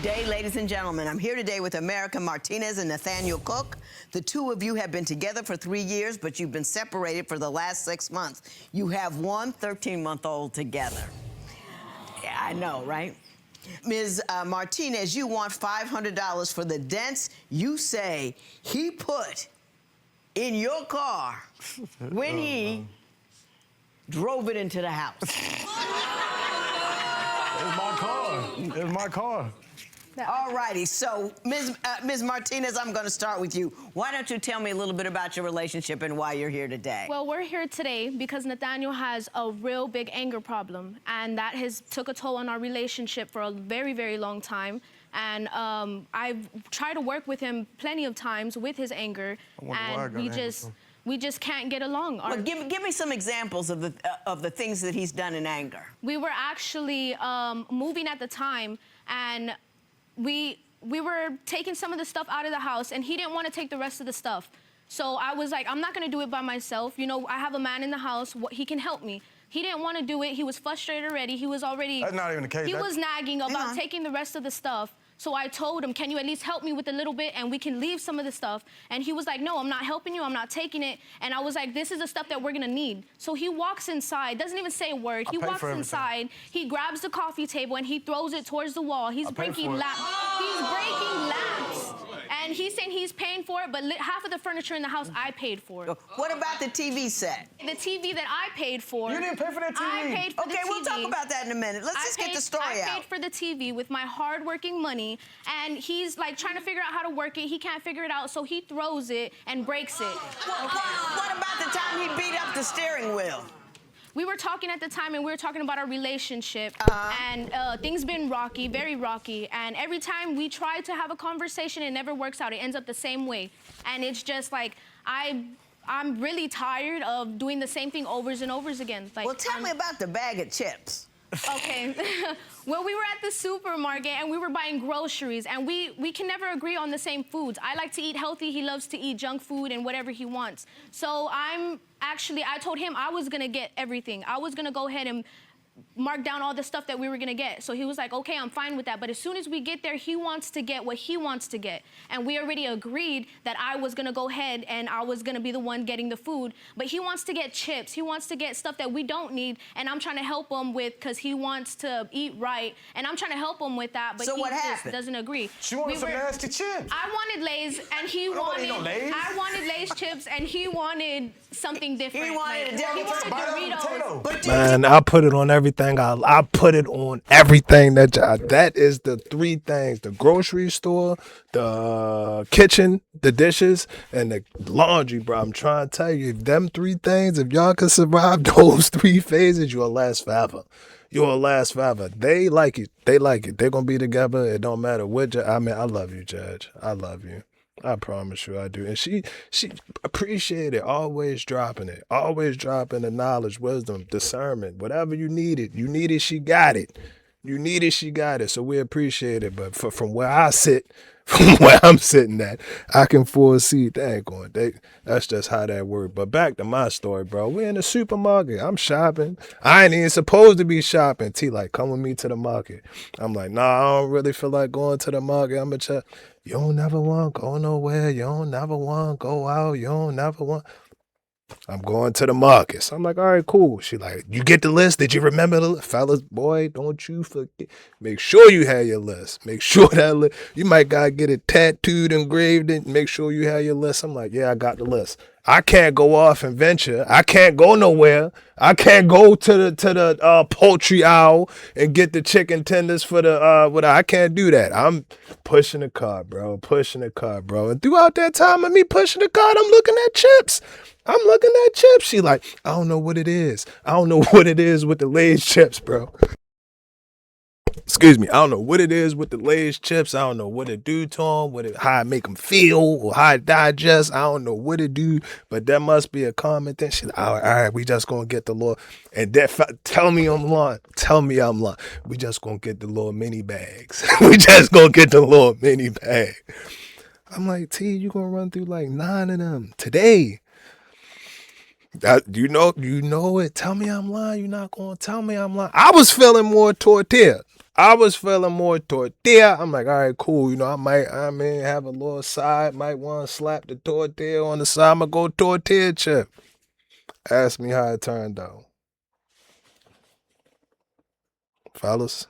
Good day, ladies and gentlemen. I'm here today with America Martinez and Nathaniel Cook. The two of you have been together for 3 years, but you've been separated for the last 6 months. You have one 13-month-old together. Yeah, I know, right? Ms. Martinez, you want $500 for the dents you say he put in your car when he drove it into the house. It's my car. It's my car. All righty, so Ms. Martinez, I'm going to start with you. Why don't you tell me a little bit about your relationship and why you're here today? Well, we're here today because Nathaniel has a real big anger problem, and that has took a toll on our relationship for a very, very long time. And I've tried to work with him plenty of times with his anger, and we just can't get along. Well, give me some examples of the things that he's done in anger. We were actually moving at the time, and we were taking some of the stuff out of the house, and he didn't want to take the rest of the stuff. So I was like, I'm not going to do it by myself. You know, I have a man in the house. He can help me. He didn't want to do it. He was frustrated already. He was already... That's not even the case. He was nagging about taking the rest of the stuff. So I told him, can you at least help me with a little bit and we can leave some of the stuff? And he was like, no, I'm not helping you. I'm not taking it. And I was like, this is the stuff that we're going to need. So he walks inside, doesn't even say a word. He walks inside, he grabs the coffee table and he throws it towards the wall. He's breaking lamps. He's breaking lamps. And he's saying he's paying for it, but half of the furniture in the house, I paid for. What about the TV set? The TV that I paid for. You didn't pay for that TV. I paid for the TV. Okay, we'll talk about that in a minute. Let's just get the story out. I paid for the TV with my hard-working money, and he's like trying to figure out how to work it. He can't figure it out, so he throws it and breaks it. What about the time he beat up the steering wheel? We were talking at the time, and we were talking about our relationship, and things been rocky, very rocky, and every time we try to have a conversation, it never works out. It ends up the same way, and it's just like, I'm really tired of doing the same thing over and over again. Like, well, tell me about the bag of chips. Okay. Well, we were at the supermarket and we were buying groceries, and we can never agree on the same foods. I like to eat healthy. He loves to eat junk food and whatever he wants. So I told him I was going to get everything. I was going to go ahead and mark down all the stuff that we were gonna get. So he was like, okay, I'm fine with that. But as soon as we get there, he wants to get what he wants to get. And we already agreed that I was gonna go ahead and I was gonna be the one getting the food. But he wants to get chips. He wants to get stuff that we don't need. And I'm trying to help him with, because he wants to eat right. And I'm trying to help him with that, but so he what just happened? doesn't agree. She wanted some nasty chips. I wanted Lay's, and he wanted... I wanted Lay's chips, and he wanted something different. He wanted Doritos. Man, I put it on everything. I put it on everything that is the three things: the grocery store, the kitchen, the dishes, and the laundry, bro. I'm trying to tell you, if them three things, if y'all can survive those three phases, you'll last forever. You'll last forever. They like it. They like it. They're gonna be together. It don't matter what. I mean, I love you, Judge. I love you. I promise you I do. And she appreciated it, always dropping it, always dropping the knowledge, wisdom, discernment, whatever you needed, she got it. You need it, she got it. So we appreciate it. But from where I sit, from where I'm sitting at, I can foresee that's just how that works. But back to my story, bro. We're in the supermarket. I'm shopping. I ain't even supposed to be shopping. T like, come with me to the market. I'm like, nah, I don't really feel like going to the market. I'm gonna check. You don't never want to go nowhere. You don't never want to go out. You don't never want. I'm going to the market. So I'm like, all right, cool. She like, you get the list? Did you remember the list? Fellas, boy, don't you forget. Make sure you have your list. Make sure that list. You might gotta get it tattooed, engraved, and make sure you have your list. I'm like, yeah, I got the list. I can't go off and venture. I can't go nowhere. I can't go to the poultry aisle and get the chicken tenders for the I can't do that. I'm pushing the cart, bro. And throughout that time of me pushing the cart, I'm looking at chips. She like, I don't know what it is. I don't know what it is with the Lay's chips, bro. Excuse me, I don't know what it is with the Lay's chips. I don't know what it do to them, how it make them feel, or how it digest. I don't know what it do, but that must be a common thing. She's like, all right, we just gonna get the little, and tell me I'm lying. We just gonna get the little mini bags. We just gonna get the little mini bag. I'm like, T, you gonna run through like 9 of them today. You know it. Tell me I'm lying. You're not gonna tell me I'm lying. I was feeling more toward there. I was feeling more tortilla. I'm like, all right, cool. You know, I may have a little side. Might want to slap the tortilla on the side. I'm going to go tortilla chip. Ask me how it turned out. Fellas.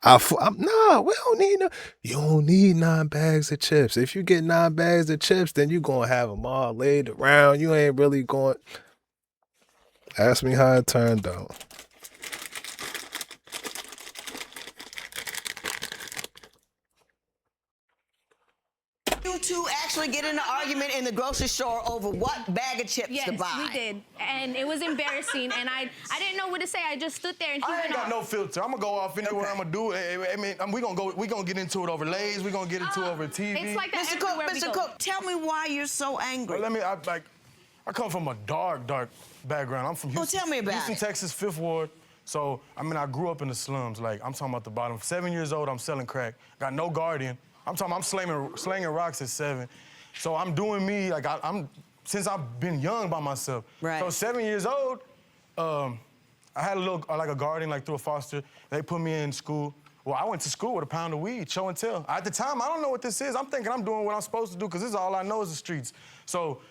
Nah, we don't need you don't need 9 bags of chips. If you get 9 bags of chips, then you going to have them all laid around. You ain't really going. Ask me how it turned out. You two actually get in an argument in the grocery store over what bag of chips to buy. Yes, we did. And it was embarrassing. And I didn't know what to say. I just stood there and he I went ain't got off. no filter. I'm gonna go off anywhere. I'm gonna do it. I mean, we gonna get into it over Lay's. We gonna get into it over TV. It's like that Mr. Cook, everywhere we Mr. go. Cook, tell me why you're so angry. I come from a dark background. I'm from Houston. Tell me about Houston, it. Texas, 5th Ward. So, I mean, I grew up in the slums. Like, I'm talking about the bottom. 7 years old, I'm selling crack. Got no guardian. I'm talking, I'm slanging rocks at 7. So I'm doing me, like, since I've been young by myself. Right. So 7 years old, I had a guardian, like, through a foster. They put me in school. Well, I went to school with a pound of weed, show and tell. At the time, I don't know what this is. I'm thinking I'm doing what I'm supposed to do, because this is all I know is the streets. So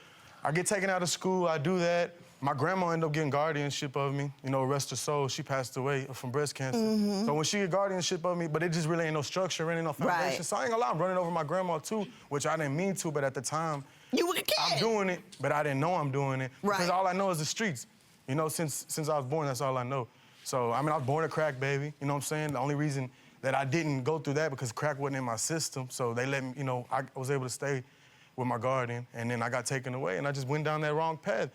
I get taken out of school, I do that. My grandma ended up getting guardianship of me. You know, rest her soul, she passed away from breast cancer. So when she get guardianship of me, but it just really ain't no structure, ain't no foundation. Right. So I ain't gonna lie, I'm running over my grandma too, which I didn't mean to, but at the time, You were a kid. I'm doing it, but I didn't know I'm doing it. Right. Because all I know is the streets. You know, since I was born, that's all I know. So, I mean, I was born a crack baby, you know what I'm saying? The only reason that I didn't go through that because crack wasn't in my system, so they let me, you know, I was able to stay with my guardian, and then I got taken away, and I just went down that wrong path.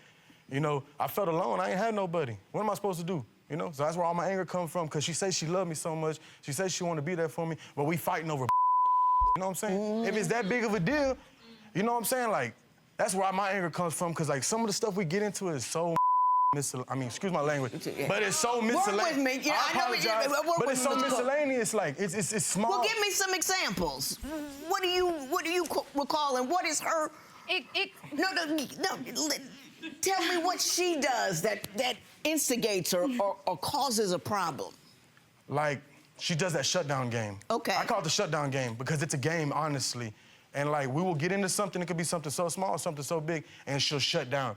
You know, I felt alone. I ain't had nobody. What am I supposed to do? You know, so that's where all my anger comes from, because she says she loved me so much. She says she want to be there for me, but we fighting over you know what I'm saying? If it's that big of a deal, you know what I'm saying? Like, that's where my anger comes from, because, like, some of the stuff we get into is so excuse my language, but it's so miscellaneous. Work with me. Yeah, I I know, apologize, work but with it's me, so Mr. Cook. miscellaneous. Like, it's small. Well, give me some examples. What do you recall, and what is her? No. Tell me what she does that instigates or causes a problem. Like, she does that shutdown game. Okay. I call it the shutdown game because it's a game, honestly. And, like, we will get into something. It could be something so small, something so big, and she'll shut down.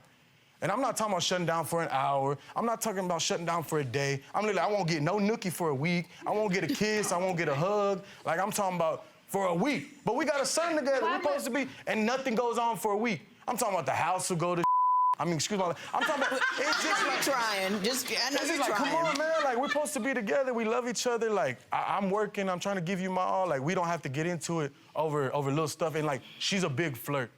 And I'm not talking about shutting down for an hour. I'm not talking about shutting down for a day. I'm literally, I won't get no nookie for a week. I won't get a kiss. I won't get a hug. Like, I'm talking about for a week. But we got a son together. We're supposed to be, and nothing goes on for a week. I'm talking about the house will go to I mean, excuse my, I'm talking about, it's just like, I know it's you're just like, trying. come on, man. Like, we're supposed to be together. We love each other. Like, I'm working. I'm trying to give you my all. Like, we don't have to get into it over little stuff. And, like, she's a big flirt.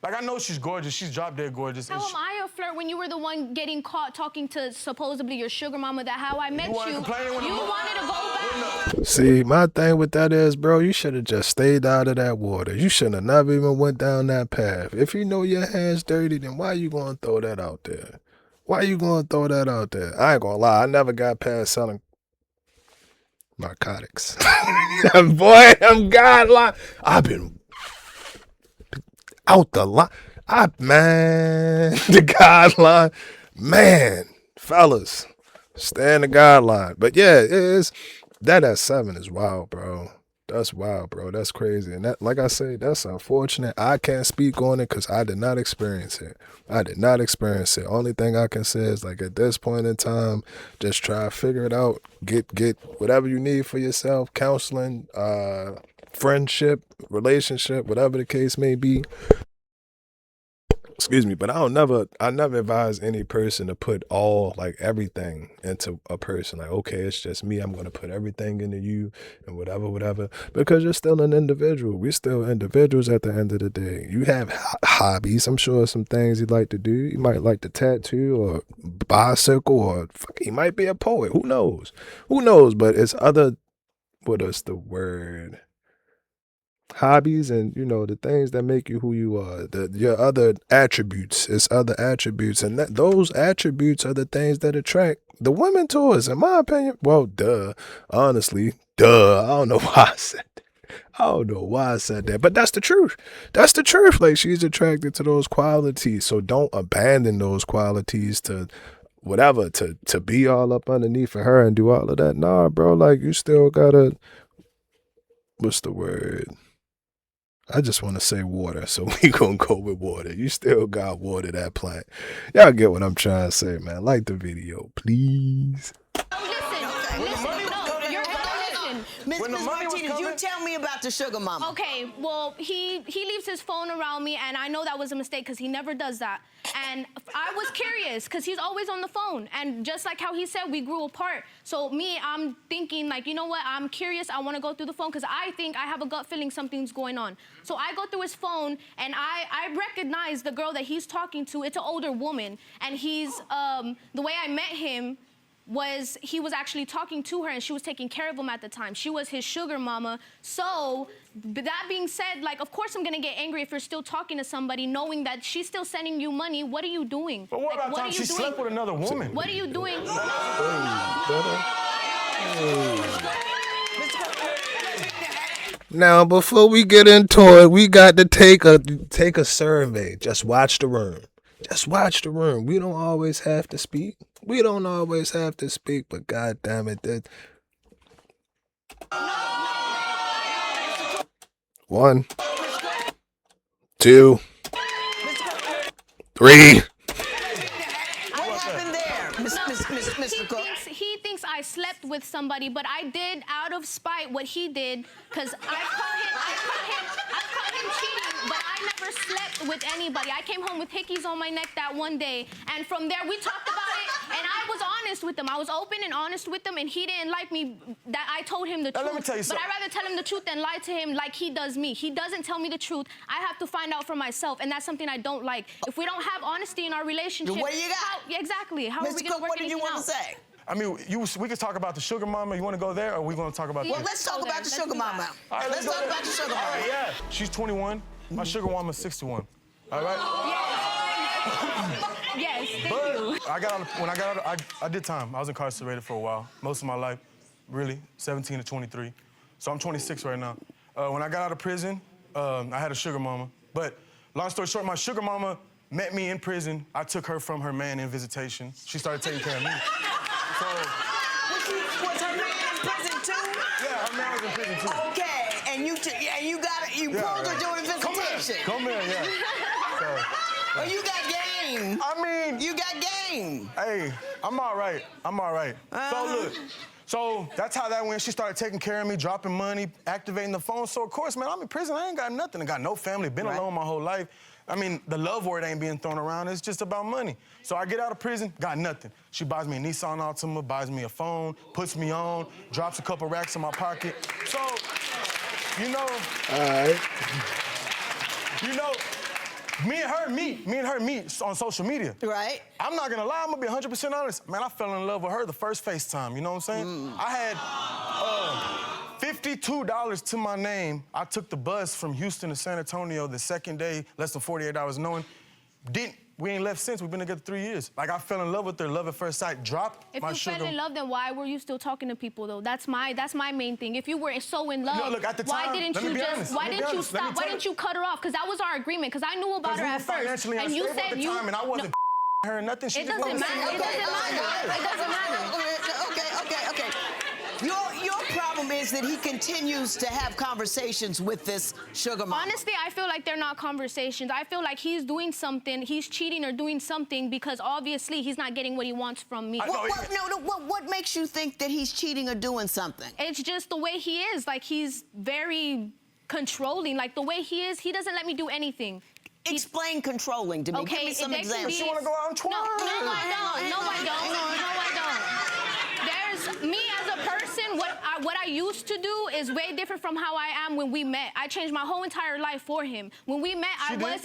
Like, I know she's gorgeous. She's drop dead gorgeous. How am I a flirt when you were the one getting caught talking to supposedly your sugar mama that how I met you? wasn't complaining when You I'm- wanted to go back. See, my thing with that is, bro, you should have just stayed out of that water. You should have never even went down that path. If you know your hands dirty, then why you gonna throw that out there? Why you gonna throw that out there? I ain't gonna lie, I never got past selling narcotics. Boy, I'm God line. I've been out the line. Man, the guideline. Man, fellas, stay in the guideline. But yeah, it is. That at 7 is wild, bro. That's wild, bro. That's crazy. And that, like I say, that's unfortunate. I can't speak on it because I did not experience it. Only thing I can say is, like, at this point in time, just try to figure it out. Get whatever you need for yourself, counseling, friendship, relationship, whatever the case may be. Excuse me, but I never advise any person to put everything into a person. Like, okay, it's just me. I'm going to put everything into you and whatever, because you're still an individual. We're still individuals at the end of the day. You have hobbies. I'm sure some things you'd like to do. You might like to tattoo or bicycle, or he might be a poet. Who knows? But it's other, what is the word? Hobbies, and the things that make you who you are, your other attributes. It's other attributes, and those attributes are the things that attract the women to us, in my opinion. Well, honestly, I don't know why I said that, but that's the truth. Like, she's attracted to those qualities, so don't abandon those qualities to whatever, to be all up underneath of her and do all of that. Nah, bro, like, you still gotta, what's the word? I just want to say water, so we gonna go with water. You still got water that plant. Y'all get what I'm trying to say, man. Like the video, please. Miss When the money was Martinez, you coming- tell me about the sugar mama. Okay, well, he leaves his phone around me, and I know that was a mistake because he never does that. And I was curious because he's always on the phone. And just like how he said, we grew apart. So me, I'm thinking, like, you know what? I'm curious. I want to go through the phone because I think I have a gut feeling something's going on. So I go through his phone, and I recognize the girl that he's talking to. It's an older woman. And he's, the way I met him, was he was actually talking to her and she was taking care of him at the time. She was his sugar mama. So that being said, like, of course I'm gonna get angry if you're still talking to somebody knowing that she's still sending you money. What are you doing? But what Like, about time she slept with another woman? What are you doing? Now, before we get into it, we got to take a survey. Just watch the room. Just watch the room. We don't always have to speak. We don't always have to speak, but God damn it, that. 1, 2, 3. What happened there, Mr. Cook? He thinks I slept with somebody, but I did out of spite what he did, because I caught him cheating, but I never slept with anybody. I came home with hickeys on my neck that one day, and from there we talked about it, and I was honest with him. I was open and honest with him, and he didn't like me that I told him the truth. Let me tell you but something. I'd rather tell him the truth than lie to him like he does me. He doesn't tell me the truth. I have to find out for myself, and that's something I don't like. If we don't have honesty in our relationship, What do you got? Yeah, exactly. How are we Mr. going Cook, to work what did you anything want to out? say? I mean, we could talk about the sugar mama. You want to go there, or we going to talk about Well, this? Let's talk go about the there. sugar Let's do mama. that. All right, Let's go talk there. about the sugar mama. All right, yeah. She's 21. My sugar mama's 61. All right? Yes, thank But you. when I got out, I did time. I was incarcerated for a while, most of my life, really, 17 to 23. So I'm 26 right now. When I got out of prison, I had a sugar mama. But long story short, my sugar mama met me in prison. I took her from her man in visitation. She started taking care of me. So, Was her man in prison too? yeah, her man was in prison too. Okay, and you pulled her during visitation. Come here, yeah. So, Oh, you got game. I mean, You got game. hey, I'm all right. I'm all right. So look, so that's how that went. She started taking care of me, dropping money, activating the phone. So of course, man, I'm in prison. I ain't got nothing. I got no family. Been alone my whole life. I mean, the love word ain't being thrown around. It's just about money. So I get out of prison, got nothing. She buys me a Nissan Altima, buys me a phone, puts me on, drops a couple racks in my pocket. So, you know. All right. You know, me and her meet on social media. Right. I'm not gonna lie, I'm gonna be 100% honest. Man, I fell in love with her the first FaceTime, you know what I'm saying? I had $52 to my name. I took the bus from Houston to San Antonio the second day, less than 48 hours knowing. We ain't left since, we've been together 3 years. Like, I fell in love with her, love at first sight, dropped If my you sugar. fell in love, then why were you still talking to people though? That's my main thing. If you were so in love, No, look, at the why time, didn't let me you be just? honest, Why let me be didn't you honest, let me stop? Why tell didn't you cut her off? Because that was our agreement. Because I knew about Because her we were at first, financially and you unstable said at the you. time, and I wasn't her or nothing. She It just doesn't wasn't matter. It saying doesn't matter. It doesn't matter. Okay. Your problem is that he continues to have conversations with this sugar mama. Honestly, I feel like they're not conversations. I feel like he's doing something, he's cheating or doing something because obviously he's not getting what he wants from me. What makes you think that he's cheating or doing something? It's just the way he is. Like, he's very controlling. Like, the way he is, he doesn't let me do anything. Explain controlling to me. Okay, Give me some it can examples. be- She wanna go out and twerk. No, I don't. There's me as a person. What I used to do is way different from how I am when we met. I changed my whole entire life for him. When we met, I was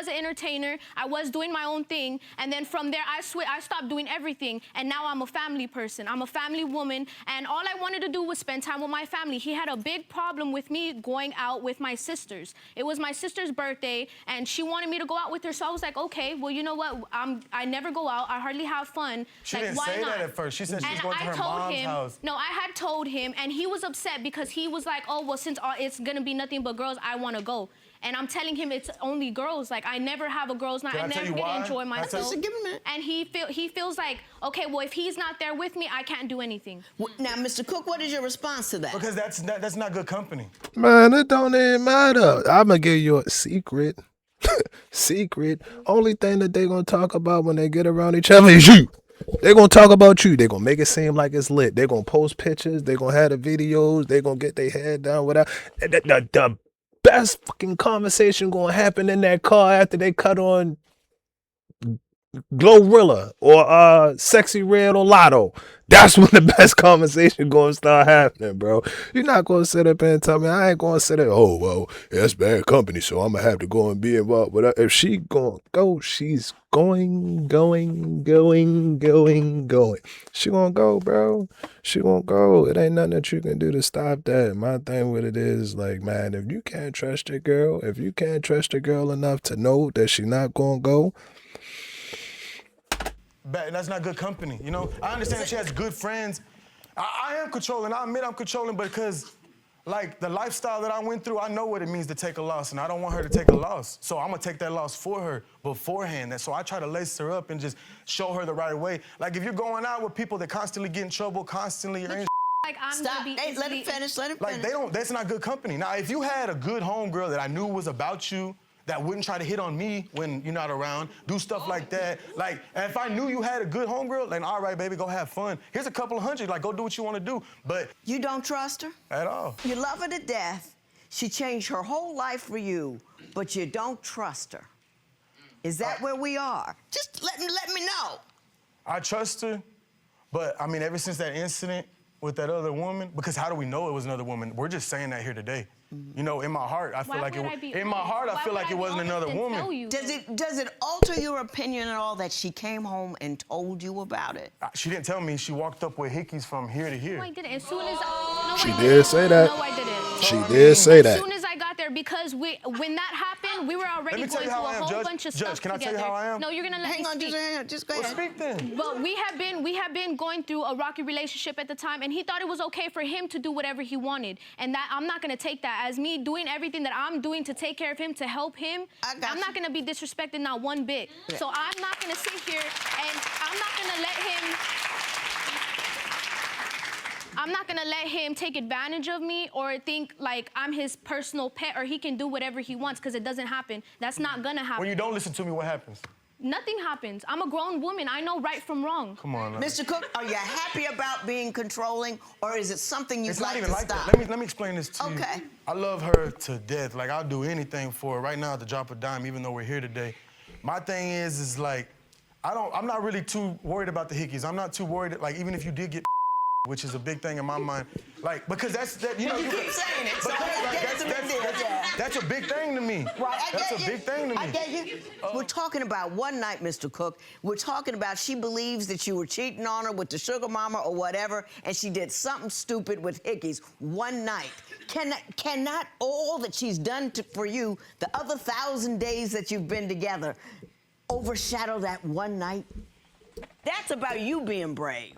an entertainer. I was doing my own thing, and then from there, I stopped doing everything, and now I'm a family person. I'm a family woman, and all I wanted to do was spend time with my family. He had a big problem with me going out with my sisters. It was my sister's birthday, and she wanted me to go out with her, so I was like, okay, well, you know what? I never go out. I hardly have fun. She like, didn't why say not? that at first. She said she was And going to I her told mom's him, house. No, I had told him, and he was upset because he was like, oh, well, since it's gonna be nothing but girls, I wanna go. And I'm telling him it's only girls. Like, I never have a girls' night. Can I I tell never you get to why? enjoy Can I tell myself. you- Listen, give him a minute. And he feels like, okay, well, if he's not there with me, I can't do anything. Now, Mr. Cook, what is your response to that? Because that's not good company. Man, it don't even matter. I'ma give you a secret. Secret. Only thing that they gonna talk about when they get around each other is you. They gonna talk about you. They gonna make it seem like it's lit. They gonna post pictures. They gonna have the videos. They gonna get their head down without. The best fucking conversation gonna happen in that car after they cut on Glorilla or Sexy Red or Lotto. That's when the best conversation gonna start happening, bro. You're not gonna sit up and tell me I ain't gonna sit there. Oh well, that's bad company, so I'm gonna have to go and be involved with her. If she gonna go, she's going. She gonna go, bro. She gonna go. It ain't nothing that you can do to stop that. My thing with it is like, man, if you can't trust your girl, if you can't trust your girl enough to know that she not gonna go. That's not good company, you know? I understand that she has good friends. I am controlling. I admit I'm controlling because, like, the lifestyle that I went through, I know what it means to take a loss, and I don't want her to take a loss. So I'm gonna take that loss for her beforehand. So I try to lace her up and just show her the right way. Like, if you're going out with people that constantly get in trouble, constantly are in Like, I'm Stop. gonna be Hey, let him easily- finish. Let him like, finish. that's not good company. Now, if you had a good homegirl that I knew was about you, that wouldn't try to hit on me when you're not around, do stuff like that. Like, and if I knew you had a good homegirl, then all right, baby, go have fun. Here's a couple of $100, like, go do what you want to do. But You don't trust her? at all. You love her to death. She changed her whole life for you, but you don't trust her. Is that where we are? Just let me know. I trust her, but I mean, ever since that incident with that other woman, because how do we know it was another woman? We're just saying that here today. You know, in my heart, I feel Why like would I be in my honest? heart, I Why feel would like I it be wasn't honest another and woman. tell you? Does it alter your opinion at all that she came home and told you about it? She didn't tell me. She walked up with hickeys from here to here. No, I didn't. As soon as no, She I did didn't. say that. No, I didn't. She did say As that. soon as I got there, because when that happened, we were already Let me tell going you through how I a am, whole Judge. bunch of Judge, stuff can I tell you together. how I am? No, you're gonna let Hang me on, speak. just go Well, ahead. speak then. Well, we have been going through a rocky relationship at the time, and he thought it was okay for him to do whatever he wanted, and that I'm not gonna take that as me doing everything that I'm doing to take care of him, to help him. I got I'm you. not gonna be disrespected not one bit. Yeah. So I'm not gonna sit here and I'm not gonna let him take advantage of me or think like I'm his personal pet or he can do whatever he wants, because it doesn't happen. That's not gonna happen. When you don't listen to me, what happens? Nothing happens. I'm a grown woman. I know right from wrong. Come on. Mr. Cook, are you happy about being controlling, or is it something you'd It's like not even to like stop? that. Let me explain this to you. Okay. I love her to death. Like, I'll do anything for her. Right now, at the drop of a dime, even though we're here today. My thing is like, I'm not really too worried about the hickeys. I'm not too worried, like, even if you did get which is a big thing in my mind. Like, because you know, You keep saying it, so I get the idea, yeah. that's a big thing to me. Right, I That's get a you. big thing to me. I get you. We're talking about one night, Mr. Cook. We're talking about she believes that you were cheating on her with the sugar mama or whatever, and she did something stupid with hickeys one night. Cannot all that she's done for you, the other 1,000 days that you've been together, overshadow that one night? That's about you being brave.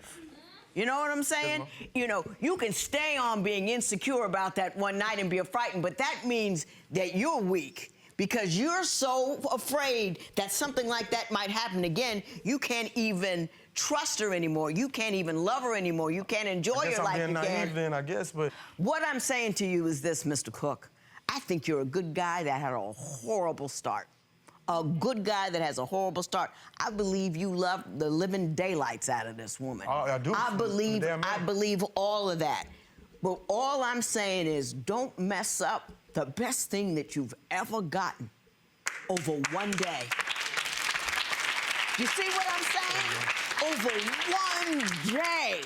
You know what I'm saying? You know, you can stay on being insecure about that one night and be frightened, but that means that you're weak because you're so afraid that something like that might happen again. You can't even trust her anymore. You can't even love her anymore. You can't enjoy your life I'm being again. naive then, I guess, but What I'm saying to you is this, Mr. Cook. I think you're a good guy that had a horrible start. A good guy that has a horrible start. I believe you love the living daylights out of this woman. Oh, I do. I believe Damn I right. believe all of that. But all I'm saying is don't mess up the best thing that you've ever gotten over one day. You see what I'm saying? Over one day.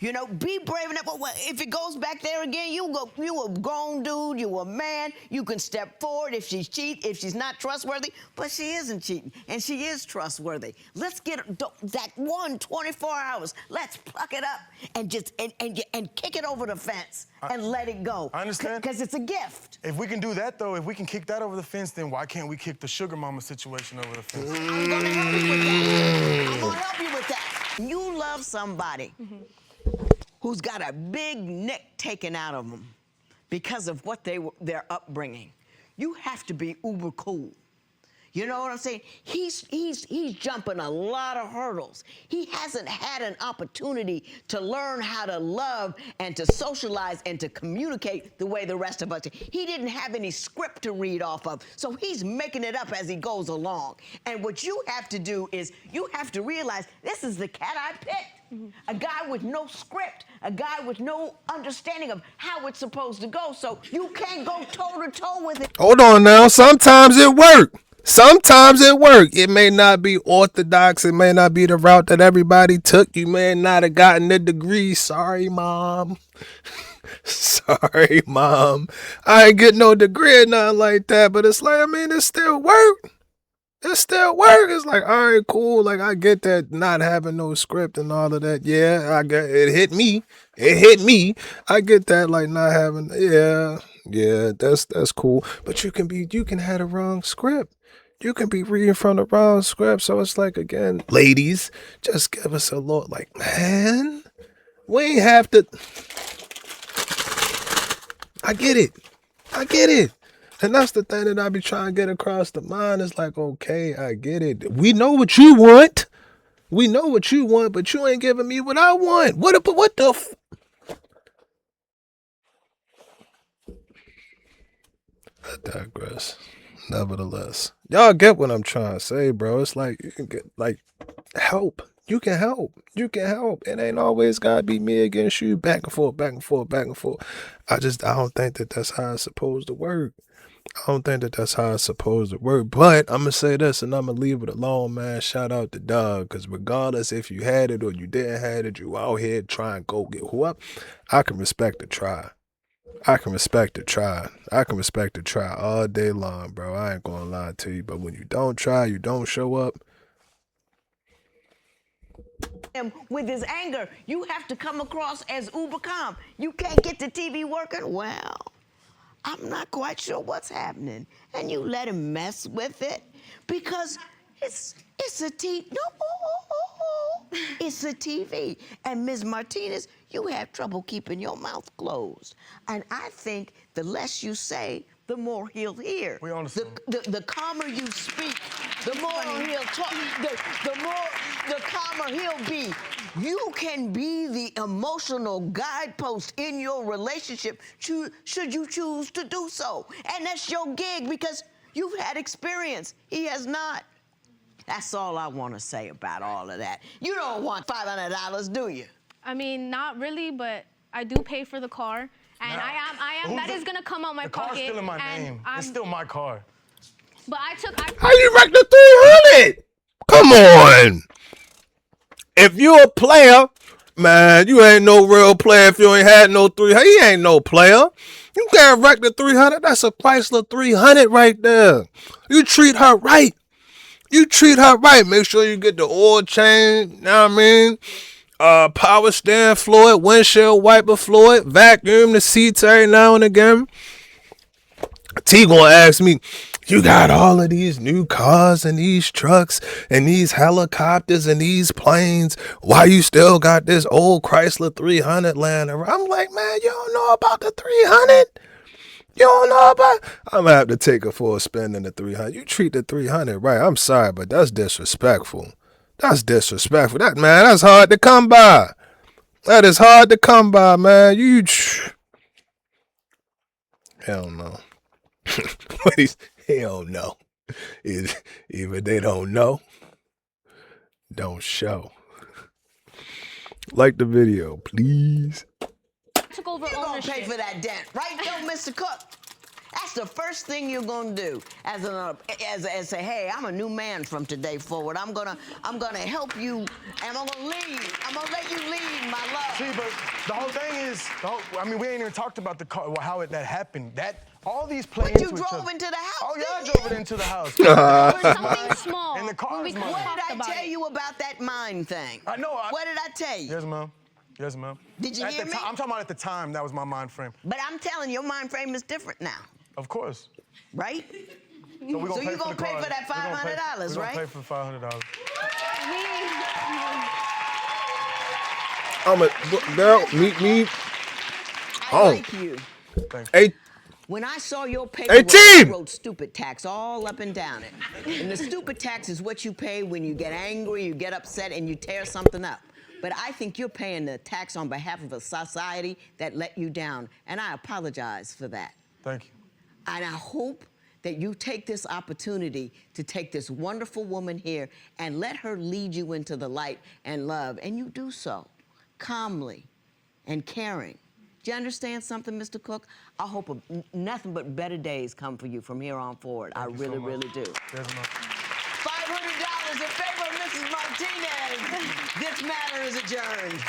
You know, be brave enough. Well, if it goes back there again, you a grown dude, you a man. You can step forward if she's if she's not trustworthy, but she isn't cheating, and she is trustworthy. Let's get that 24 hours. Let's pluck it up and just and kick it over the fence and let it go. I understand. Because it's a gift. if we can do that, though, if we can kick that over the fence, then why can't we kick the sugar mama situation over the fence? I'm gonna help you with that. I'm gonna help you with that. You love somebody who's got a big nick taken out of them because of what their upbringing. you have to be uber cool. You know what I'm saying? He's jumping a lot of hurdles. He hasn't had an opportunity to learn how to love and to socialize and to communicate the way the rest of us do. He didn't have any script to read off of, so he's making it up as he goes along. And what you have to do is you have to realize this is the cat I picked. A guy with no script, a guy with no understanding of how it's supposed to go, so you can't go toe-to-toe with it. Hold on now. Sometimes it work. Sometimes it work. It may not be orthodox. It may not be the route that everybody took. You may not have gotten the degree. Sorry, Mom. Sorry, Mom. I ain't get no degree or nothing like that. But it's like, I mean, it still work. It still work. It's like, all right, cool. Like, I get that not having no script and all of that. Yeah, I get it. Hit me. It hit me. I get that, like, not having. Yeah, that's cool. But you can have the wrong script. You can be reading from the wrong script. So it's like, again, ladies, just give us a look. Like, man, we ain't have to. I get it. And that's the thing that I be trying to get across the mind. Is like, okay, I get it. We know what you want. But you ain't giving me what I want. What the I digress. Nevertheless, y'all get what I'm trying to say, bro. It's like, you can get, like, help. You can help. It ain't always gotta be me against you, back and forth. I don't think that that's how it's supposed to work. But I'm gonna say this, and I'm gonna leave it alone, man. Shout out to Doug, because regardless if you had it or you didn't have it, you out here trying to go get who up. I can respect the try. I can respect the try all day long, bro. I ain't gonna lie to you. But when you don't try, you don't show up. With his anger, you have to come across as uber calm. You can't get the TV working? Well, I'm not quite sure what's happening. And you let him mess with it because it's a TV. No, it's a TV. And Ms. Martinez, you have trouble keeping your mouth closed. And I think the less you say, the more he'll hear. We understand. The calmer you speak, the more he'll talk, the calmer he'll be. You can be the emotional guidepost in your relationship should you choose to do so. And that's your gig because you've had experience. He has not. That's all I want to say about all of that. You don't want $500, do you? I mean, not really, but I do pay for the car. And Now, I am that is going to come out my The pocket. car's still in my name. It's still my car. But How you wreck the 300? Come on. If you a player, man, you ain't no real player if you ain't had no 300. He ain't no player. You can't wreck the 300. That's a Chrysler 300 right there. You treat her right. Make sure you get the oil change, you know what I mean? Power steering fluid, windshield wiper fluid, vacuum the seats every now and again. T gonna ask me, you got all of these new cars and these trucks and these helicopters and these planes. Why you still got this old Chrysler 300 laying around? I'm like, man, you don't know about the 300? You don't know about? I'm gonna have to take her for a spin in the 300. You treat the 300 right. I'm sorry, but that's disrespectful. That's hard to come by. That is hard to come by, man. Hell no. Hell no. Either they don't know, don't show. Like the video, please. took over You're gonna ownership. pay for that debt, right, though, Mr. Cook? That's the first thing you're gonna do as say, hey, I'm a new man from today forward. I'm gonna help you, and I'm gonna lead. I'm gonna let you lead, my love. See, but the whole thing is, we ain't even talked about how that happened. All these play But into you each drove other. into the house. Oh yeah, I didn't drove it into the house. For something small. And the car when we is mine. What talked did I about tell it. you about that mind thing? I know. What did I tell you? Yes, ma'am. Yes, ma'am. Did you hear me? I'm talking about at the time. That was my mind frame. But I'm telling you, your mind frame is different now, Of course. right? So we're So pay you for gonna the pay car. for that $500, We're right? gonna pay for $500. Girl, meet me. I like you. Thank you. Hey, When I saw your paperwork, team! I wrote stupid tax all up and down it. And the stupid tax is what you pay when you get angry, you get upset, and you tear something up. But I think you're paying the tax on behalf of a society that let you down, and I apologize for that. Thank you. And I hope that you take this opportunity to take this wonderful woman here and let her lead you into the light and love, and you do so calmly and caring. Do you understand something, Mr. Cook? I hope nothing but better days come for you from here on forward. I really, really do. $500 in favor of Mrs. Martinez. This matter is adjourned.